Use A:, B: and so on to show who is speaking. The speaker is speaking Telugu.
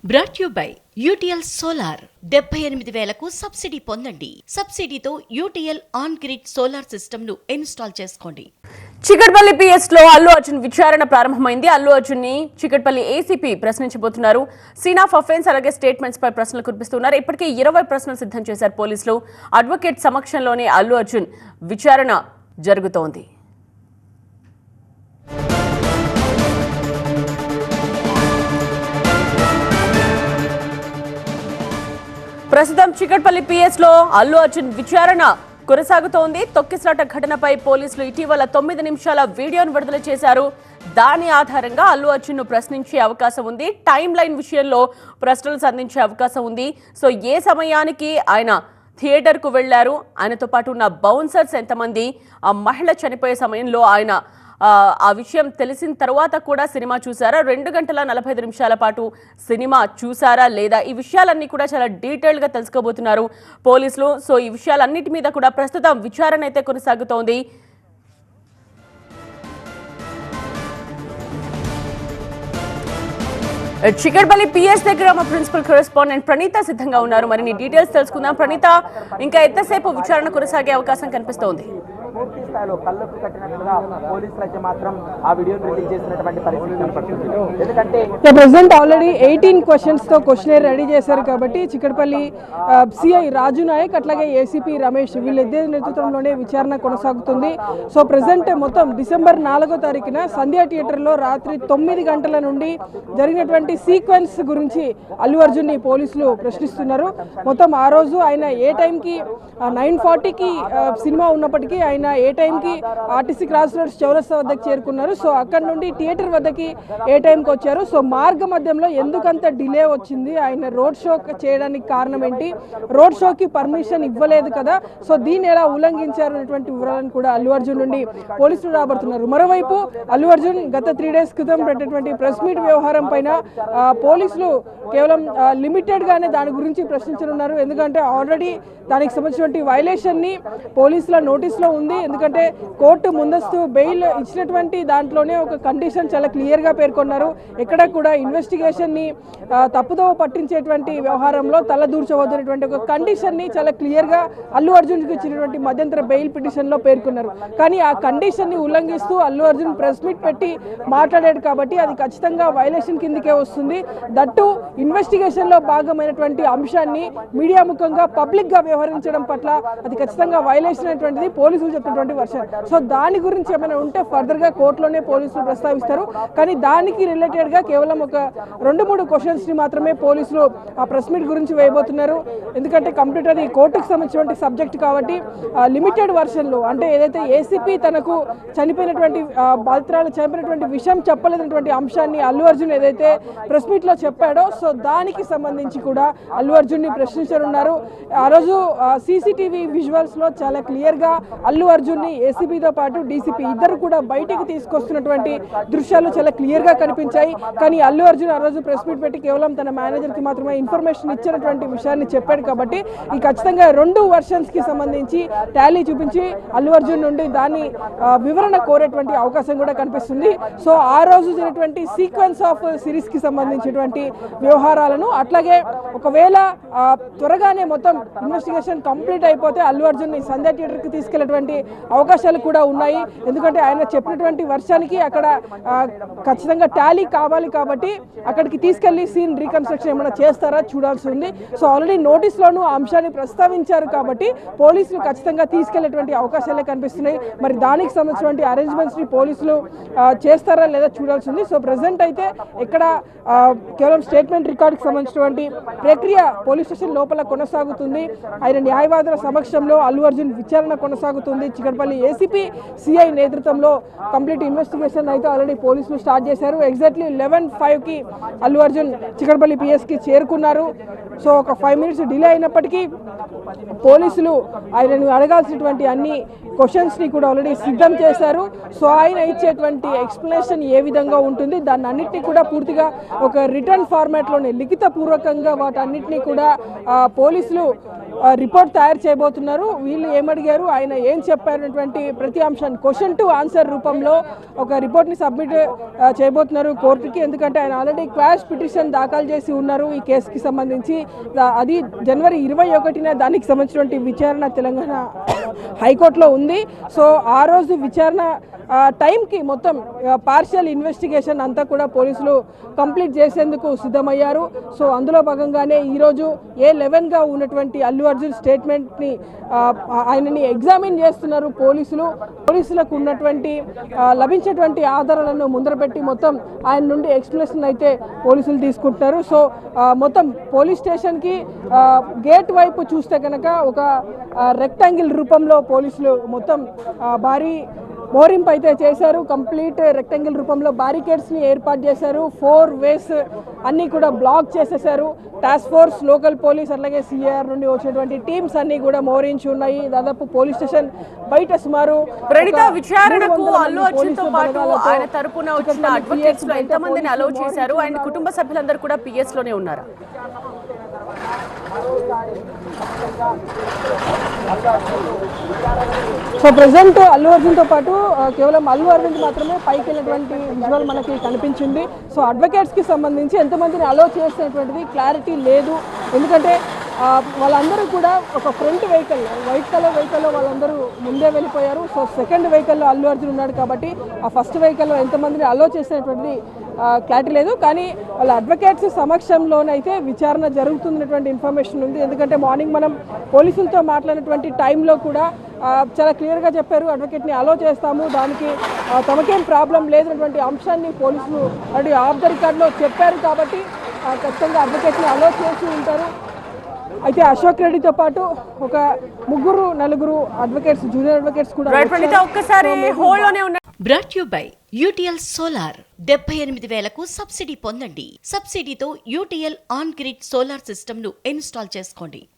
A: Brought you by UTL solar 78,000కు సబ్సిడీ పొందండి. సబ్సిడీతో UTL on grid solar system ను ఇన్స్టాల్ చేసుకోండి.
B: చికట్పల్లి పిఎస్ లో అల్లు అర్జున్ విచారణ ప్రారంభమైంది. అల్లు అర్జున్ ని చికట్పల్లి ఏసీపీ ప్రశ్నించబోతున్నారు. సీన్ ఆఫ్ అఫెన్స్ అలాగే స్టేట్మెంట్స్ పై ప్రశ్నలు కురిపిస్తున్నారు. ఇప్పటికే 20 ప్రశ్నలు సిద్ధం చేశారు పోలీసులు. అడ్వకేట్ సమక్షంలోనే అల్లు అర్జున్ విచారణ జరుగుతోంది. ప్రస్తుతం చికట్పల్లి పిఎస్ లో అల్లు అర్జున్ విచారణ కొనసాగుతోంది. తొక్కిసలాట ఘటనపై పోలీసులు ఇటీవల 9 నిమిషాల వీడియోను విడుదల చేశారు. దాని ఆధారంగా అల్లు అర్జున్ ను ప్రశ్నించే అవకాశం ఉంది. టైం లైన్ విషయంలో ప్రశ్నలు సంధించే అవకాశం ఉంది. సో ఏ సమయానికి ఆయన థియేటర్ కు వెళ్లారు, ఆయనతో పాటు ఉన్న బౌన్సర్స్ ఎంతమంది, ఆ మహిళ చనిపోయే సమయంలో ఆయన ఆ విషయం తెలిసిన తర్వాత కూడా సినిమా చూసారా, 2 గంటల 45 నిమిషాల పాటు సినిమా చూసారా లేదా, ఈ విషయాలన్నీ కూడా చాలా డీటెయిల్డ్ గా తెలుసుకోబోతున్నారు పోలీసులు. సో ఈ విషయాలన్నిటి మీద కూడా ప్రస్తుతం విచారణ అయితే కొనసాగుతోంది. చికట్పల్లి పిఎస్ దగ్గర మా ప్రిన్సిపల్ కరెస్పాండెంట్ ప్రణీత సిద్ధంగా ఉన్నారు. మరిన్ని డీటెయిల్స్ తెలుసుకుందాం. ప్రణీత, ఇంకా ఎంతసేపు విచారణ కొనసాగే అవకాశం కనిపిస్తోంది?
C: పూర్తి స్థాయిలో కళ్ళకు కట్టినట్లుగా పోలీసులు అయితే మాత్రం ఆ వీడియోని రిలీజ్ చేసినటువంటి పరిస్థితి కనపడుతుంది. ఎందుకంటే
D: ప్రెసెంట్ ఆల్రెడీ 18 క్వశ్చన్స్ తో క్వశ్చనర్ రెడీ చేశారు కాబట్టి చికట్పల్లి సిఐ రాజు నాయక్ అట్లాగే ఏసీపీ రమేష్ వీళ్ళిద్దరి నేతృత్వంలోనే విచారణ కొనసాగుతుంది. సో ప్రెసెంట్ మొత్తం డిసెంబర్ 4వ తారీఖున సంధ్యా థియేటర్లో రాత్రి 9 గంటల నుండి జరిగినటువంటి సీక్వెన్స్ గురించి అల్లు అర్జున్ ని పోలీసులు ప్రశ్నిస్తున్నారు. మొత్తం ఆ రోజు ఆయన ఏ టైంకి 9:40కి సినిమా ఉన్నప్పటికీ ఆయన ఏ టైంకి ఆర్టీసీ క్రాస్ రోడ్స్ చౌరస్తా వద్దకు చేరుకున్నారు. సో అక్కడ నుండి థియేటర్ వద్దకి ఏ టైంకి వచ్చారు, సో మార్గ మధ్యంలో ఎందుకంత డిలే వచ్చింది, ఆయన రోడ్ షో చేయడానికి కారణం ఏంటి, రోడ్ షోకి పర్మిషన్ ఇవ్వలేదు కదా, సో దీన్ని ఎలా ఉల్లంఘించారు అనేటువంటి వివరాలను కూడా అల్లు అర్జున్ నుండి పోలీసులు రాబడుతున్నారు. మరోవైపు అల్లు అర్జున్ గత 3 డేస్ క్రితం పెట్టినటువంటి ప్రెస్ మీట్ వ్యవహారం పైన పోలీసులు కేవలం లిమిటెడ్ గానే దాని గురించి ప్రశ్నించనున్నారు. ఎందుకంటే ఆల్రెడీ దానికి సంబంధించినటువంటి వైలేషన్ ని పోలీసుల నోటీస్లో ఉంది. ఎందుకంటే కోర్టు ముందస్తు బెయిల్ ఇచ్చినటువంటి దాంట్లోనే ఒక కండిషన్ చాలా క్లియర్ గా పేర్కొన్నారు. ఎక్కడ కూడా ఇన్వెస్టిగేషన్ ని తప్పుదో పట్టించేటువంటి వ్యవహారంలో తలదూర్చవద్దనేటువంటి ఒక కండిషన్ ని చాలా క్లియర్ గా అల్లు అర్జున్ కి ఇచ్చినటువంటి మధ్యంతర బెయిల్ పిటిషన్ లో పేర్కొన్నారు. కానీ ఆ కండిషన్ ని ఉల్లంఘిస్తూ అల్లు అర్జున్ ప్రెస్ మీట్ పెట్టి మాట్లాడాడు కాబట్టి అది ఖచ్చితంగా వైలేషన్ కిందకే వస్తుంది. దట్టు ఇన్వెస్టిగేషన్ లో భాగమైనటువంటి అంశాన్ని మీడియా ముఖంగా పబ్లిక్ గా వ్యవహరించడం పట్ల అది ఖచ్చితంగా వైలేషన్ అనేటువంటిది పోలీసులు చెప్పినటువంటి వర్షన్. సో దాని గురించి ఏమైనా ఉంటే ఫర్దర్ గా కోర్టులోనే పోలీసులు ప్రస్తావిస్తారు. కానీ దానికి రిలేటెడ్ గా కేవలం ఒక 2-3 క్వశ్చన్స్ ని మాత్రమే పోలీసులు ఆ ప్రెస్ మీట్ గురించి వేయబోతున్నారు. ఎందుకంటే కంప్లీట్ అది కోర్టుకు సంబంధించినటువంటి సబ్జెక్ట్ కాబట్టి లిమిటెడ్ వర్షన్ లో, అంటే ఏదైతే ఏసీపీ తనకు చనిపోయినటువంటి బాధితురాలు చనిపోయినటువంటి విషయం చెప్పలేనటువంటి అంశాన్ని అల్లు అర్జున్ ఏదైతే ప్రెస్ మీట్ లో చెప్పాడో, సో దానికి సంబంధించి కూడా అల్లు అర్జున్ ని ప్రశ్నించనున్నారు. ఆ రోజు సీసీటీవీ విజువల్స్ లో చాలా క్లియర్ గా అల్లు అర్జున్ ని ఏసీబీతో పాటు డీసీపీ ఇద్దరు కూడా బయటికి తీసుకొస్తున్నటువంటి దృశ్యాలు చాలా క్లియర్ గా కనిపించాయి. కానీ అల్లు అర్జున్ ఆ రోజు ప్రెస్ మీట్ పెట్టి కేవలం తన మేనేజర్ కి మాత్రమే ఇన్ఫర్మేషన్ ఇచ్చినటువంటి విషయాన్ని చెప్పాడు కాబట్టి ఈ ఖచ్చితంగా 2 వర్షన్స్ కి సంబంధించి టాలీ చూపించి అల్లు అర్జున్ నుండి దాన్ని వివరణ కోరేటువంటి అవకాశం కూడా కనిపిస్తుంది. సో ఆ రోజు జరిగినటువంటి సీక్వెన్స్ ఆఫ్ సిరీస్ కి సంబంధించినటువంటి వ్యవహారాలను, అట్లాగే ఒకవేళ త్వరగానే మొత్తం ఇన్వెస్టిగేషన్ కంప్లీట్ అయిపోతే అల్లు అర్జున్ ని సంధ్యా థియేటర్ కి తీసుకెళ్లేటువంటి అవకాశాలు కూడా ఉన్నాయి. ఎందుకంటే ఆయన చెప్పినటువంటి వర్షానికి అక్కడ ఖచ్చితంగా టాలీ కావాలి కాబట్టి అక్కడికి తీసుకెళ్లి సీన్ రీకన్స్ట్రక్షన్ ఏమైనా చేస్తారా చూడాల్సి ఉంది. సో ఆల్రెడీ నోటీస్ లోనూ ఆ అంశాన్ని ప్రస్తావించారు కాబట్టి పోలీసులు ఖచ్చితంగా తీసుకెళ్లేటువంటి అవకాశాలే కనిపిస్తున్నాయి. మరి దానికి సంబంధించినటువంటి అరేంజ్మెంట్స్ ని పోలీసులు చేస్తారా లేదా చూడాల్సి ఉంది. సో ప్రెసెంట్ అయితే ఇక్కడ కేవలం స్టేట్మెంట్ రికార్డుకి సంబంధించినటువంటి ప్రక్రియ పోలీస్ స్టేషన్ లోపల కొనసాగుతుంది. ఆయన న్యాయవాదుల సమక్షంలో అల్లు అర్జున్ విచారణ కొనసాగుతుంది. చికట్పల్లి ఏసీపీ సిఐ నేతృత్వంలో కంప్లీట్ ఇన్వెస్టిగేషన్ అయితే ఆల్రెడీ పోలీసులు స్టార్ట్ చేశారు. ఎగ్జాక్ట్లీ 11:05కి అల్లు అర్జున్ చికట్పల్లి పిఎస్కి చేరుకున్నారు. సో ఒక 5 మినిట్స్ డిలే అయినప్పటికీ పోలీసులు ఆయనను అడగాల్సినటువంటి అన్ని క్వశ్చన్స్ ని కూడా ఆల్రెడీ సిద్ధం చేశారు. సో ఆయన ఇచ్చేటువంటి ఎక్స్ప్లెనేషన్ ఏ విధంగా ఉంటుంది, దాన్ని అన్నింటినీ కూడా పూర్తిగా ఒక రిటర్న్ ఫార్మాట్లోనే లిఖిత పూర్వకంగా వాటన్నిటినీ కూడా పోలీసులు రిపోర్ట్ తయారు చేయబోతున్నారు. వీళ్ళు ఏమడిగారు, ఆయన ఏం చెప్పారనేటువంటి ప్రతి అంశాన్ని క్వశ్చన్ టు ఆన్సర్ రూపంలో ఒక రిపోర్ట్ని సబ్మిట్ చేయబోతున్నారు కోర్టుకి. ఎందుకంటే ఆయన ఆల్రెడీ క్వాష్ పిటిషన్ దాఖలు చేసి ఉన్నారు ఈ కేసుకి సంబంధించి. అది జనవరి 21న దానికి సంబంధించినటువంటి విచారణ తెలంగాణ హైకోర్టులో ఉంది. సో ఆ రోజు విచారణ టైంకి మొత్తం పార్షియల్ ఇన్వెస్టిగేషన్ అంతా కూడా పోలీసులు కంప్లీట్ చేసేందుకు సిద్ధమయ్యారు. సో అందులో భాగంగానే ఈరోజు A11గా ఉన్నటువంటి అల్లు అర్జున్ స్టేట్మెంట్ని ఆయనని ఎగ్జామిన్ చేస్తున్నారు పోలీసులకు ఉన్నటువంటి లభించేటువంటి ఆధారాలను ముందర పెట్టి మొత్తం ఆయన నుండి ఎక్స్ప్లెనేషన్ అయితే పోలీసులు తీసుకుంటున్నారు. సో మొత్తం పోలీస్ స్టేషన్కి గేట్ వైపు చూస్తే కనుక ఒక రెక్టాంగిల్ రూపంలో పోలీసులు మొత్తం భారీ మోరింపు అయితే చేశారు. కంప్లీట్ రెక్టాంగిల్ రూపంలో బ్యారికేడ్స్ని ఏర్పాటు చేశారు. 4 వేస్ అన్నీ కూడా బ్లాక్ చేసేశారు. టాస్క్ ఫోర్స్, లోకల్ పోలీస్, అలాగే సిఆర్ నుండి వచ్చేటువంటి టీమ్స్ అన్నీ కూడా మోరించి ఉన్నాయి. దాదాపు పోలీస్ స్టేషన్ బయట సుమారు
B: విచారణకు అల్లు అర్జున్ తో పాటు ఆయన తరపున వచ్చిన అడ్వకేట్స్ లో ఎంతమందిని అలౌ చేశారు? ఆయన కుటుంబ సభ్యులందరూ కూడా పిఎస్ లోనే ఉన్నారా?
D: సో ప్రెసెంట్ అల్లు అర్జున్తో పాటు కేవలం అల్లు అరవింద్ మాత్రమే పైకి వెళ్ళినటువంటి విజువల్ మనకి కనిపించింది. సో అడ్వకేట్స్కి సంబంధించి ఎంతమందిని అలో చేసినటువంటిది క్లారిటీ లేదు. ఎందుకంటే వాళ్ళందరూ కూడా ఒక ఫ్రంట్ వెహికల్, వైట్ కలర్ వెహికల్లో వాళ్ళందరూ ముందే వెళ్ళిపోయారు. సో సెకండ్ వెహికల్లో అల్లు అర్జున్ ఉన్నాడు కాబట్టి ఆ ఫస్ట్ వెహికల్లో ఎంతమందిని అలో చేసినటువంటిది క్లారిటీ లేదు. కానీ వాళ్ళ అడ్వకేట్స్ సమక్షంలోనైతే విచారణ జరుగుతున్నటువంటి ఇన్ఫర్మేషన్ ఉంది. ఎందుకంటే మార్నింగ్ మనం పోలీసులతో మాట్లాడినటువంటి టైంలో కూడా చాలా క్లియర్గా చెప్పారు, అడ్వకేట్ని అలో చేస్తాము, దానికి తమకేం ప్రాబ్లం లేదన్నటువంటి అంశాన్ని పోలీసులు అది ఆఫ్ ద రికార్డ్లో చెప్పారు. కాబట్టి ఖచ్చితంగా అడ్వకేట్ని అలో చేసి ఉంటారు. అయితే అశోక్ రెడ్డితో పాటు ఒక 3-4 అడ్వకేట్స్, జూనియర్ అడ్వకేట్స్ కూడా
B: ఒక్కసారి హోల్డ్ లోనే ఉన్నారు.
A: Brought you by UTL solar 78,000కు సబ్సిడీ పొందండి. సబ్సిడీతో UTL on grid solar system ను ఇన్స్టాల్ చేసుకోండి.